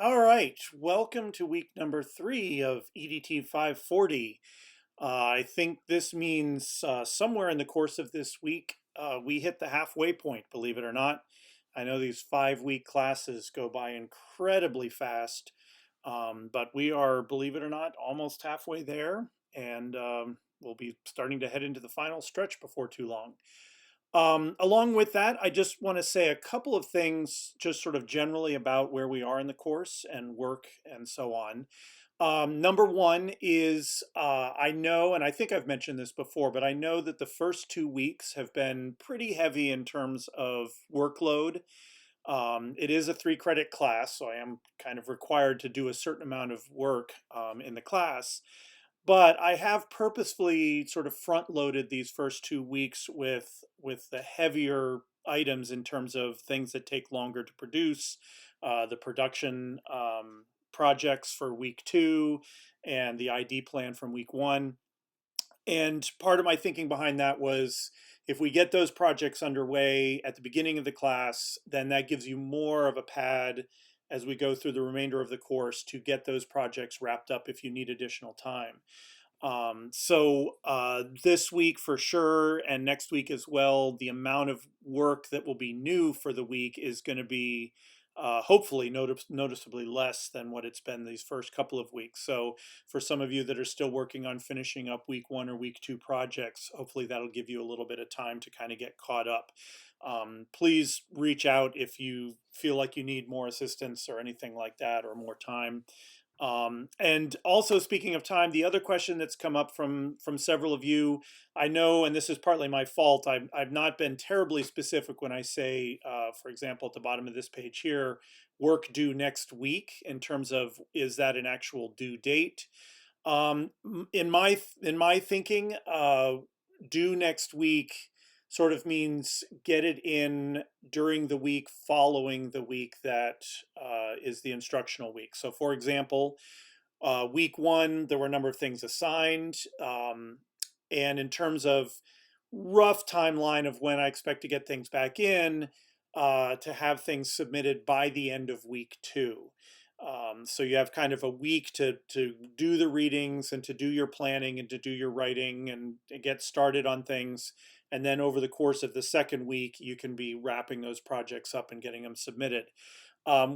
All right, welcome to week number 3 of EDT 540. I think this means somewhere in the course of this week, we hit the halfway point, believe it or not. I know these 5-week classes go by incredibly fast, but we are, believe it or not, almost halfway there, and we'll be starting to head into the final stretch before too long. Along with that, I just want to say a couple of things, just sort of generally about where we are in the course and work and so on. Number one is I know, and I think I've mentioned this before, but I know that the first 2 weeks have been pretty heavy in terms of workload. It is a 3 credit class, so I am kind of required to do a certain amount of work in the class. But I have purposefully sort of front loaded these first 2 weeks with the heavier items in terms of things that take longer to produce, the production projects for week 2, and the ID plan from week 1. And part of my thinking behind that was if we get those projects underway at the beginning of the class, then that gives you more of a pad as we go through the remainder of the course to get those projects wrapped up if you need additional time. This week for sure, and next week as well, the amount of work that will be new for the week is going to be hopefully noticeably less than what it's been these first couple of weeks. So for some of you that are still working on finishing up week 1 or week 2 projects, hopefully that'll give you a little bit of time to kind of get caught up. Please reach out if you feel like you need more assistance or anything like that, or more time. And also, speaking of time, the other question that's come up from several of you, I know, and this is partly my fault, I've not been terribly specific when I say, for example, at the bottom of this page here, work due next week, in terms of, is that an actual due date? In my thinking, due next week sort of means get it in during the week following the week that is the instructional week. So, for example, week 1, there were a number of things assigned. And in terms of rough timeline of when I expect to get things back in, to have things submitted by the end of week 2. So you have kind of a week to do the readings and to do your planning and to do your writing and to get started on things. And then over the course of the second week, you can be wrapping those projects up and getting them submitted.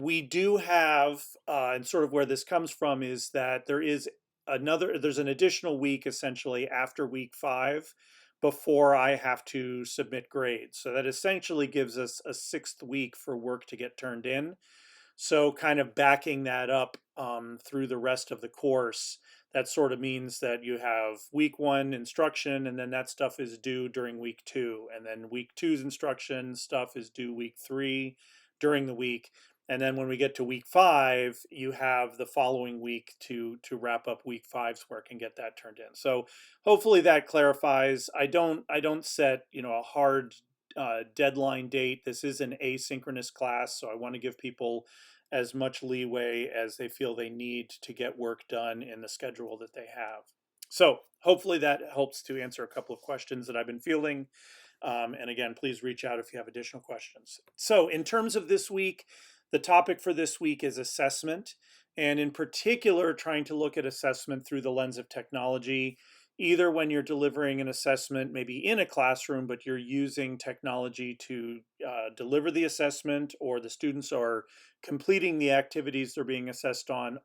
We do have, and sort of where this comes from is that there's an additional week essentially after week 5 before I have to submit grades. So that essentially gives us a 6th week for work to get turned in. So kind of backing that up through the rest of the course, that sort of means that you have week 1 instruction, and then that stuff is due during week 2. And then week two's instruction stuff is due week 3 during the week. And then when we get to week 5, you have the following week to wrap up week 5's work and get that turned in. So hopefully that clarifies. I don't set a hard deadline date. This is an asynchronous class, so I want to give people as much leeway as they feel they need to get work done in the schedule that they have. So hopefully that helps to answer a couple of questions that I've been fielding. And again, please reach out if you have additional questions. So in terms of this week, the topic for this week is assessment, and in particular, trying to look at assessment through the lens of technology, either when you're delivering an assessment, maybe in a classroom, but you're using technology to deliver the assessment, or the students are completing the activities they're being assessed on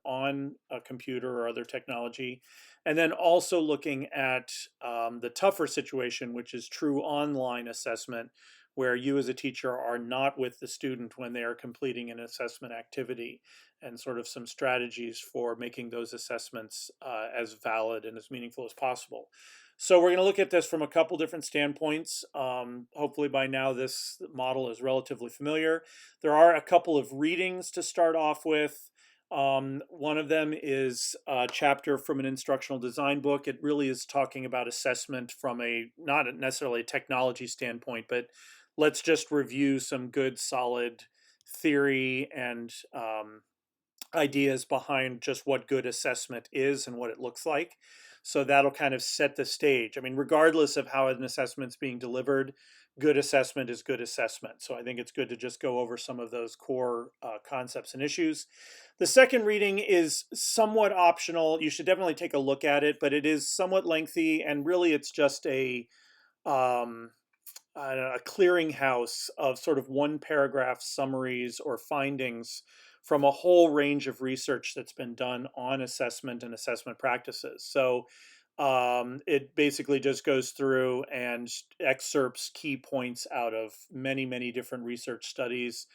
a computer or other technology. And then also looking at the tougher situation, which is true online assessment, where you as a teacher are not with the student when they are completing an assessment activity, and sort of some strategies for making those assessments as valid and as meaningful as possible. So we're going to look at this from a couple different standpoints. Hopefully by now this model is relatively familiar. There are a couple of readings to start off with. One of them is a chapter from an instructional design book. It really is talking about assessment from not necessarily a technology standpoint, but let's just review some good solid theory and ideas behind just what good assessment is and what it looks like. So that'll kind of set the stage. I mean, regardless of how an assessment's being delivered, good assessment is good assessment. So I think it's good to just go over some of those core concepts and issues. The second reading is somewhat optional. You should definitely take a look at it, but it is somewhat lengthy, and really it's just um, a clearinghouse of sort of one paragraph summaries or findings from a whole range of research that's been done on assessment and assessment practices. So it basically just goes through and excerpts key points out of many, many different research studies.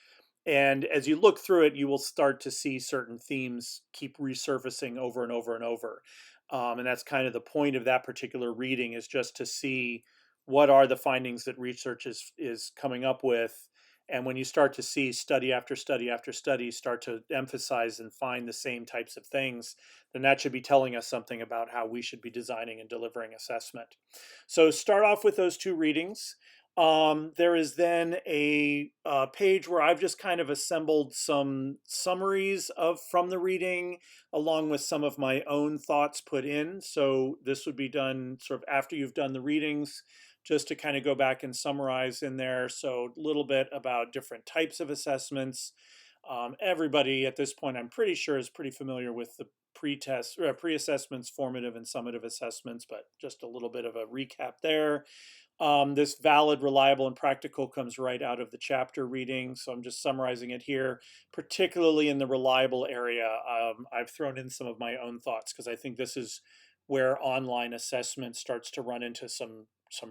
And as you look through it, you will start to see certain themes keep resurfacing over and over and over. And that's kind of the point of that particular reading, is just to see what are the findings that research is coming up with. And when you start to see study after study after study start to emphasize and find the same types of things, then that should be telling us something about how we should be designing and delivering assessment. So start off with those two readings. There is then a page where I've just kind of assembled some summaries of from the reading, along with some of my own thoughts put in. So this would be done sort of after you've done the readings, just to kind of go back and summarize in there. So a little bit about different types of assessments. Everybody at this point, I'm pretty sure, is pretty familiar with the pre-test, pre-assessments, formative and summative assessments, but just a little bit of a recap there. This valid, reliable, and practical comes right out of the chapter reading. So I'm just summarizing it here, particularly in the reliable area. I've thrown in some of my own thoughts because I think this is where online assessment starts to run into some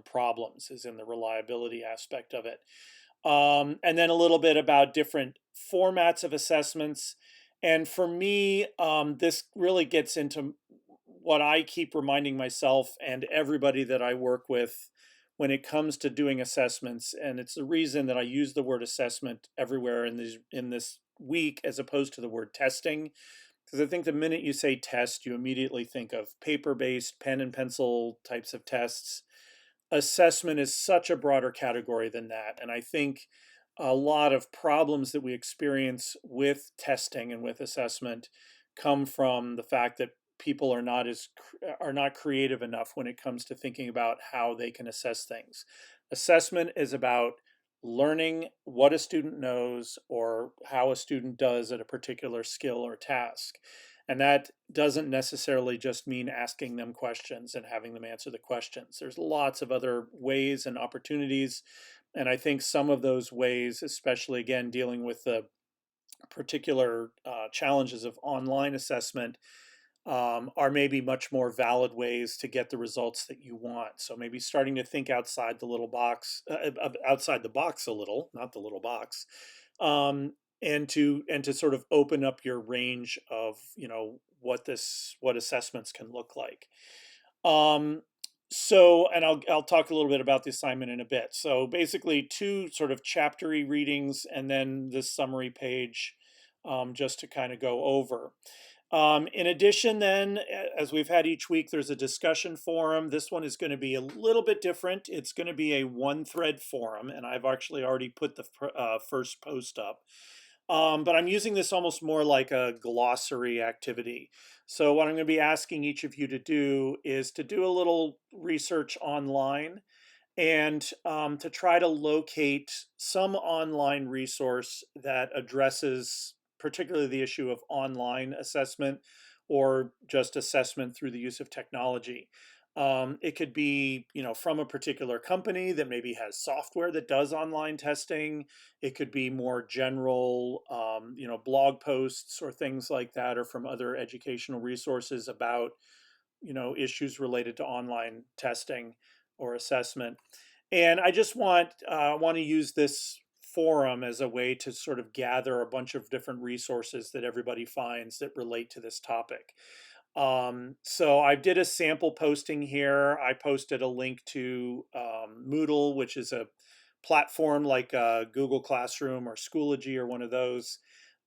problems, is in the reliability aspect of it. And then a little bit about different formats of assessments. And for me, this really gets into what I keep reminding myself and everybody that I work with when it comes to doing assessments. And it's the reason that I use the word assessment everywhere in this week, as opposed to the word testing. Because I think the minute you say test, you immediately think of paper-based, pen and pencil types of tests. Assessment is such a broader category than that. And I think a lot of problems that we experience with testing and with assessment come from the fact that people are not creative enough when it comes to thinking about how they can assess things. Assessment is about learning what a student knows or how a student does at a particular skill or task. And that doesn't necessarily just mean asking them questions and having them answer the questions. There's lots of other ways and opportunities. And I think some of those ways, especially again, dealing with the particular challenges of online assessment, are maybe much more valid ways to get the results that you want. So maybe starting to think outside the little box, outside the box a little, not the little box, um, and to sort of open up your range of what assessments can look like. Um, so, and I'll talk a little bit about the assignment in a bit. So basically, two sort of chaptery readings, and then this summary page, just to kind of go over. In addition, then, as we've had each week, there's a discussion forum. This one is going to be a little bit different. It's going to be a one-thread forum, and I've actually already put the first post up. But I'm using this almost more like a glossary activity. So what I'm going to be asking each of you to do is to do a little research online, and to try to locate some online resource that addresses particularly the issue of online assessment or just assessment through the use of technology. It could be, from a particular company that maybe has software that does online testing. It could be more general, blog posts or things like that, or from other educational resources about, issues related to online testing or assessment. And I just want to use this forum as a way to sort of gather a bunch of different resources that everybody finds that relate to this topic. So I did a sample posting here. I posted a link to Moodle, which is a platform like Google Classroom or Schoology or one of those.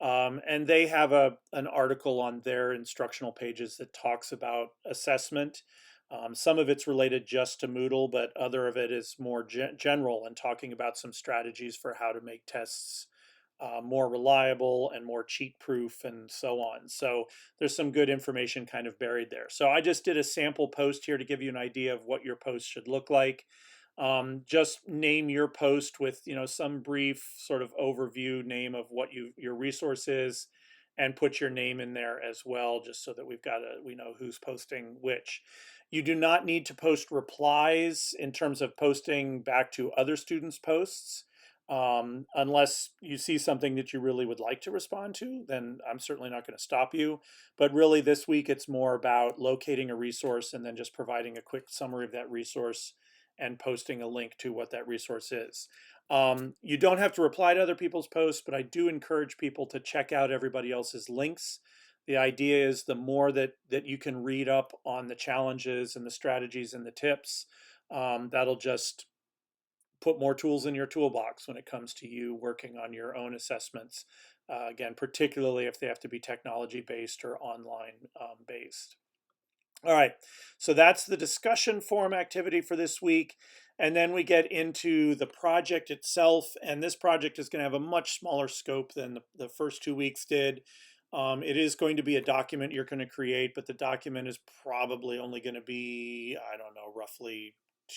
And they have an article on their instructional pages that talks about assessment. Some of it's related just to Moodle, but other of it is more general and talking about some strategies for how to make tests more reliable and more cheat proof and so on. So there's some good information kind of buried there. So I just did a sample post here to give you an idea of what your post should look like. Just name your post with, some brief sort of overview name of what your resource is, and put your name in there as well, just so that we know who's posting which. You do not need to post replies in terms of posting back to other students' posts. Unless you see something that you really would like to respond to, then I'm certainly not going to stop you. But really, this week it's more about locating a resource and then just providing a quick summary of that resource and posting a link to what that resource is. You don't have to reply to other people's posts, but I do encourage people to check out everybody else's links. The idea is the more that you can read up on the challenges and the strategies and the tips, that'll just put more tools in your toolbox when it comes to you working on your own assessments. Again, particularly if they have to be technology based or online based. All right, so that's the discussion forum activity for this week. And then we get into the project itself. And this project is going to have a much smaller scope than the first 2 weeks did. It is going to be a document you're going to create, but the document is probably only going to be, I don't know, roughly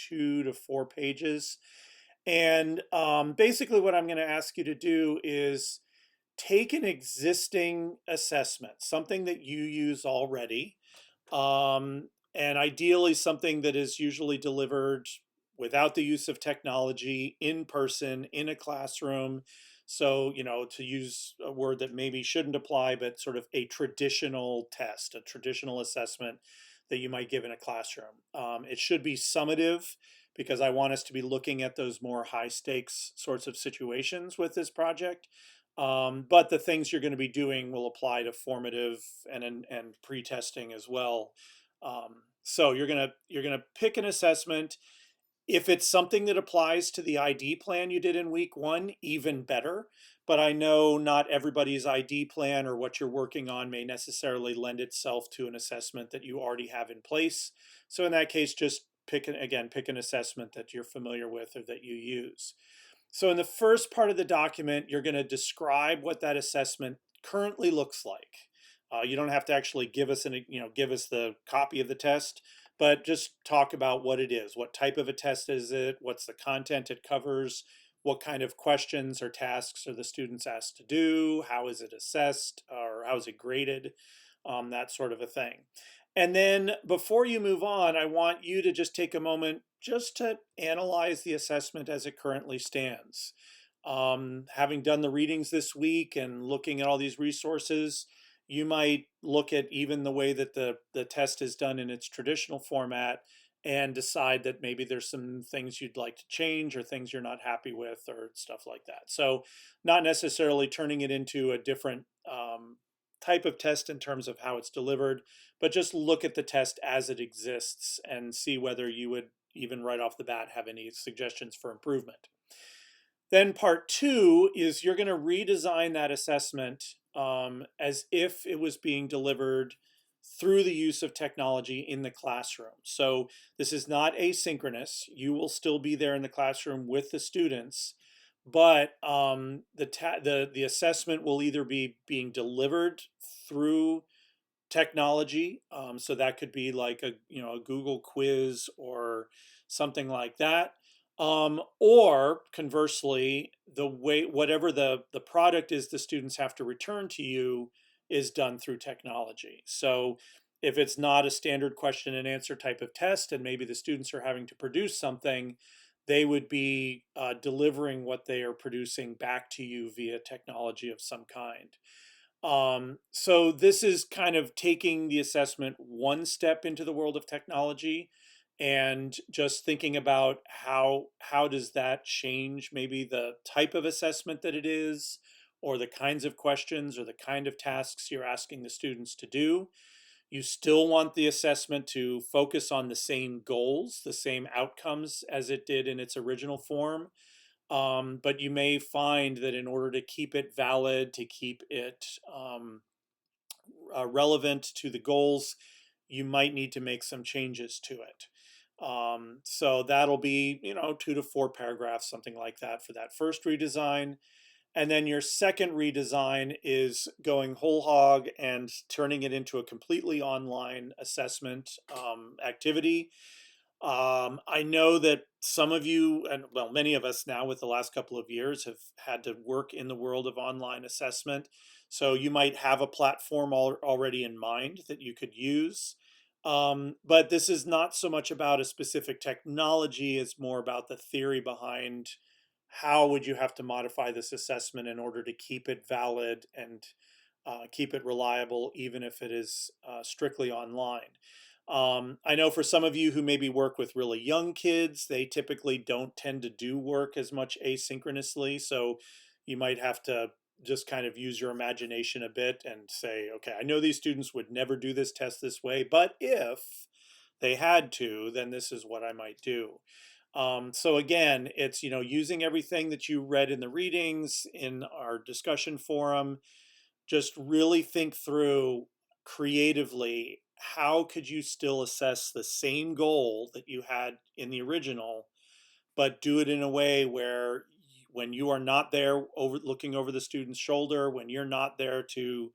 2 to 4 pages. And basically, what I'm going to ask you to do is take an existing assessment, something that you use already, and ideally something that is usually delivered without the use of technology, in person, in a classroom. So, to use a word that maybe shouldn't apply, but sort of a traditional test, a traditional assessment that you might give in a classroom. It should be summative, because I want us to be looking at those more high stakes sorts of situations with this project. But the things you're going to be doing will apply to formative and pre-testing as well. So you're gonna pick an assessment. If it's something that applies to the ID plan you did in week one, even better. But I know not everybody's ID plan or what you're working on may necessarily lend itself to an assessment that you already have in place. So in that case, just pick an assessment that you're familiar with or that you use. So in the first part of the document, you're going to describe what that assessment currently looks like. You don't have to actually give us give us the copy of the test, but just talk about what it is. What type of a test is it? What's the content it covers? What kind of questions or tasks are the students asked to do? How is it assessed, or how is it graded? That sort of a thing. And then before you move on, I want you to just take a moment just to analyze the assessment as it currently stands. Having done the readings this week and looking at all these resources, you might look at even the way that the test is done in its traditional format and decide that maybe there's some things you'd like to change or things you're not happy with or stuff like that. So not necessarily turning it into a different type of test in terms of how it's delivered, but just look at the test as it exists and see whether you would even right off the bat have any suggestions for improvement. Then part two is you're going to redesign that assessment as if it was being delivered through the use of technology in the classroom. So this is not asynchronous. You will still be there in the classroom with the students, but the assessment will either be being delivered through technology. So that could be like a Google quiz or something like that. Or conversely, whatever the product is the students have to return to you is done through technology. So if it's not a standard question and answer type of test, and maybe the students are having to produce something, they would be delivering what they are producing back to you via technology of some kind. So this is kind of taking the assessment one step into the world of technology and just thinking about how does that change maybe the type of assessment that it is, or the kinds of questions or the kind of tasks you're asking the students to do. You still want the assessment to focus on the same goals, the same outcomes as it did in its original form. But you may find that in order to keep it valid, to keep it relevant to the goals, you might need to make some changes to it. So that'll be, 2 to 4 paragraphs, something like that for that first redesign. And then your second redesign is going whole hog and turning it into a completely online assessment activity. I know that some of you, and well, many of us now with the last couple of years have had to work in the world of online assessment. So you might have a platform already in mind that you could use. But this is not so much about a specific technology, it's more about the theory behind how would you have to modify this assessment in order to keep it valid and keep it reliable, even if it is strictly online. I know for some of you who maybe work with really young kids, they typically don't tend to do work as much asynchronously. So you might have to just kind of use your imagination a bit and say, okay, I know these students would never do this test this way, but if they had to, then this is what I might do. So again, it's using everything that you read in the readings in our discussion forum. Just really think through creatively, how could you still assess the same goal that you had in the original, but do it in a way where when you are not there over looking over the student's shoulder, when you're not there to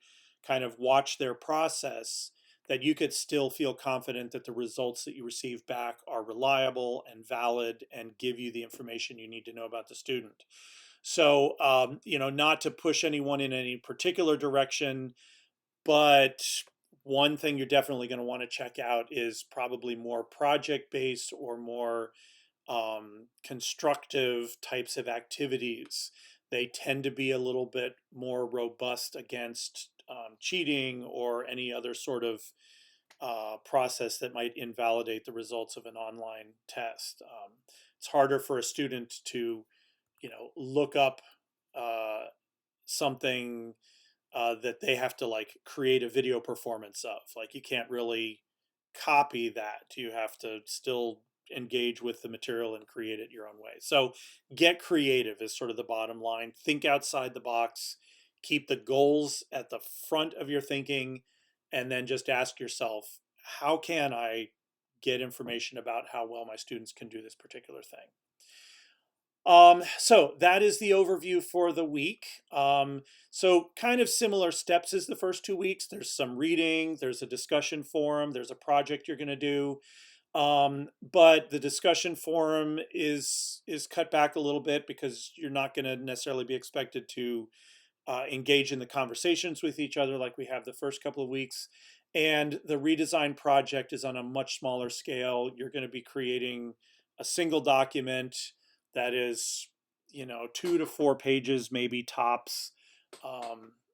kind of watch their process, that you could still feel confident that the results that you receive back are reliable and valid and give you the information you need to know about the student. So, not to push anyone in any particular direction, but one thing you're definitely going to want to check out is probably more project based or more constructive types of activities. They tend to be a little bit more robust against cheating or any other sort of process that might invalidate the results of an online test. It's harder for a student to, look up uh, something that they have to like create a video performance of. Like you can't really copy that. You have to still engage with the material and create it your own way. So get creative is sort of the bottom line. Think outside the box. Keep the goals at the front of your thinking, and then just ask yourself, how can I get information about how well my students can do this particular thing? So that is the overview for the week. So kind of similar steps as the first 2 weeks. There's some reading, there's a discussion forum, there's a project you're going to do. But the discussion forum is cut back a little bit because you're not going to necessarily be expected to engage in the conversations with each other like we have the first couple of weeks. And the redesign project is on a much smaller scale. You're going to be creating a single document that is, 2 to 4 pages, maybe tops,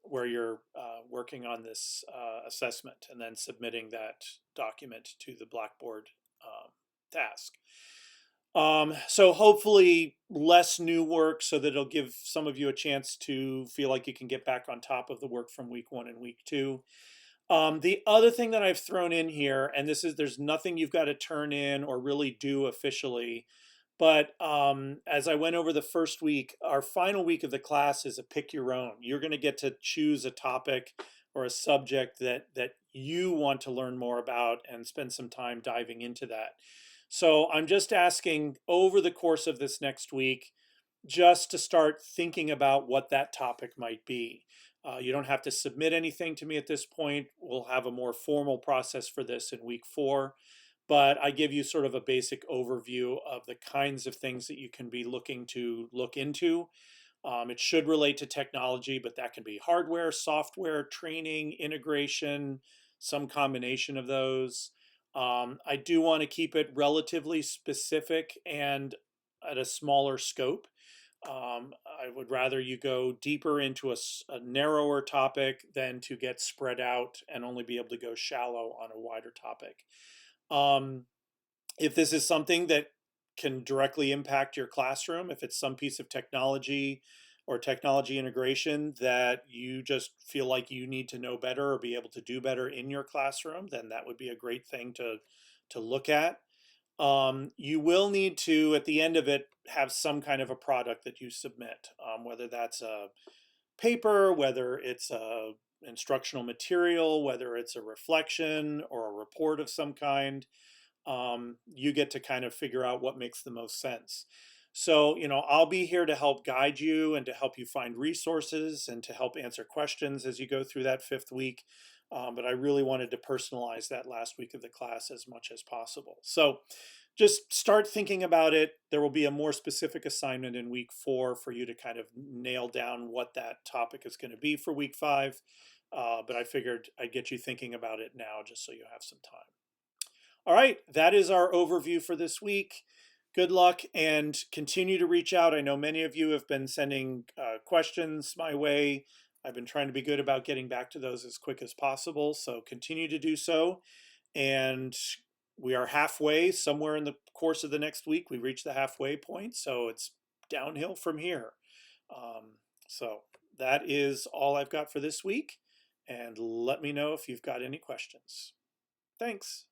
where you're working on this assessment and then submitting that document to the Blackboard task. So hopefully less new work so that it'll give some of you a chance to feel like you can get back on top of the work from week 1 and week 2. The other thing that I've thrown in here, and there's nothing you've got to turn in or really do officially, but as I went over the first week, our final week of the class is a pick your own. You're going to get to choose a topic or a subject that you want to learn more about and spend some time diving into that. So I'm just asking over the course of this next week, just to start thinking about what that topic might be. You don't have to submit anything to me at this point. We'll have a more formal process for this in week 4. But I give you sort of a basic overview of the kinds of things that you can be looking to look into. It should relate to technology, but that can be hardware, software, training, integration, some combination of those. I do want to keep it relatively specific and at a smaller scope. I would rather you go deeper into a narrower topic than to get spread out and only be able to go shallow on a wider topic. Um, if this is something that can directly impact your classroom, if it's some piece of technology or technology integration that you just feel like you need to know better or be able to do better in your classroom, then that would be a great thing to look at. You will need to, at the end of it, have some kind of a product that you submit, whether that's a paper, whether it's a instructional material, whether it's a reflection or a report of some kind. You get to kind of figure out what makes the most sense. So, I'll be here to help guide you and to help you find resources and to help answer questions as you go through that 5th week. but I really wanted to personalize that last week of the class as much as possible. So just start thinking about it. There will be a more specific assignment in week 4 for you to kind of nail down what that topic is going to be for week 5. But I figured I'd get you thinking about it now just so you have some time. All right, that is our overview for this week. Good luck and continue to reach out. I know many of you have been sending questions my way. I've been trying to be good about getting back to those as quick as possible, so continue to do so. And we are halfway, somewhere in the course of the next week, we reach the halfway point, so it's downhill from here. So that is all I've got for this week, and let me know if you've got any questions. Thanks.